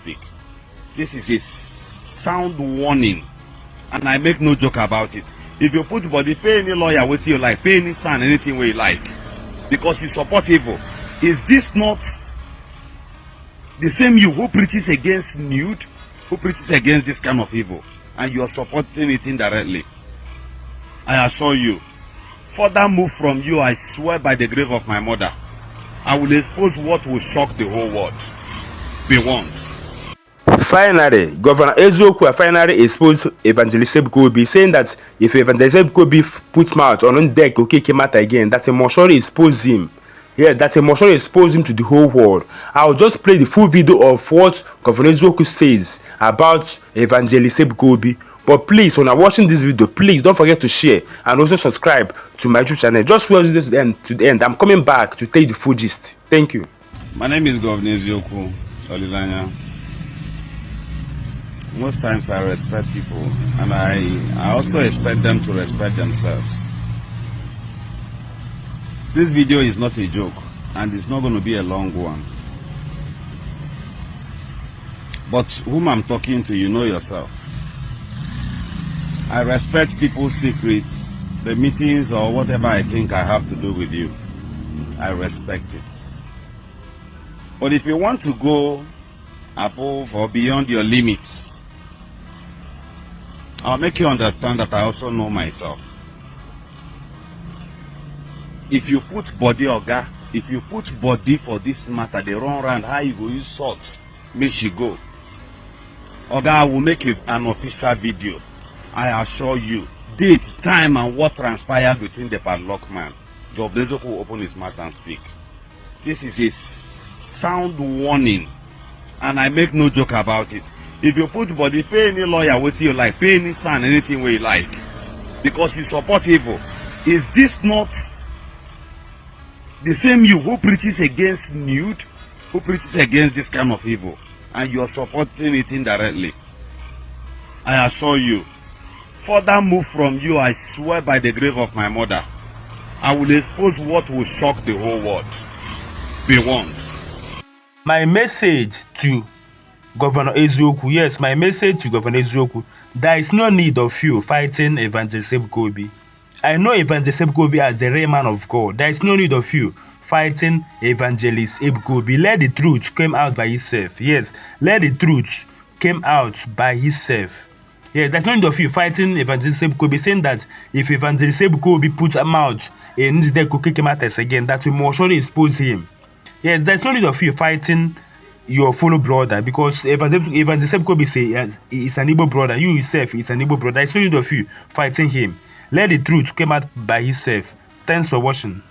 speak. This is a sound warning, and I make no joke about it. If you put body, pay any lawyer what you like, pay any son, anything where you like, because you support evil. Is this not the same you who preaches against nude, who preaches against this kind of evil, and you are supporting it indirectly? I assure you, further move from you, I swear by the grave of my mother, I will expose what will shock the whole world. Be warned. Finally, Governor Eziokwu finally exposed Evangelist Ebuka, saying that if Evangelist Ebuka puts mouth on the okeke matter again, that he must surely expose him. Yes, that he must surely expose him to the whole world. I'll just play the full video of what Governor Eziokwu says about Evangelist Ebuka. But please, when you're watching this video, please don't forget to share and also subscribe to my YouTube channel. Just watch this to the end. I'm coming back to tell you the full gist. Thank you. My name is Governor Eziokwu. Most times I respect people, and I also expect them to respect themselves. This video is not a joke, and it's not going to be a long one. But whom I'm talking to, you know yourself. I respect people's secrets, the meetings or whatever I think I have to do with you. I respect it. But if you want to go above or beyond your limits, I'll make you understand that I also know myself. If you put body, Oga, if you put body for this matter, they run around, how you go use salt, make she go. Oga, I will make an official video. I assure you, date, time, and what transpired between the padlock man. Governor Eziokwu will open his mouth and speak. This is a sound warning, and I make no joke about it. If you put body, pay any lawyer what you like, pay any son, anything where you like, because you support evil. Is this not the same you who preaches against nude, who preaches against this kind of evil, and you are supporting it indirectly? I assure you, further move from you, I swear by the grave of my mother, I will expose what will shock the whole world. Be warned. My message to Governor Eziokwu, yes, my message to Governor Eziokwu, there is no need of you fighting Evangelist Ebuka. I know Evangelist Ebuka as the real man of God. There is no need of you fighting Evangelist Ebuka. Let the truth come out by itself. Yes, let the truth come out by itself. Yes, there's no need of you fighting Evangelist Ebuka, saying that if Evangelist Ebuka puts him out in the okeke matters again, that we must surely expose him. Yes, there's no need of you fighting your fellow brother, because Evangelist Ebuka is an Igbo brother. You yourself is an Igbo brother. There's no need of you fighting him. Let the truth come out by himself. Thanks for watching.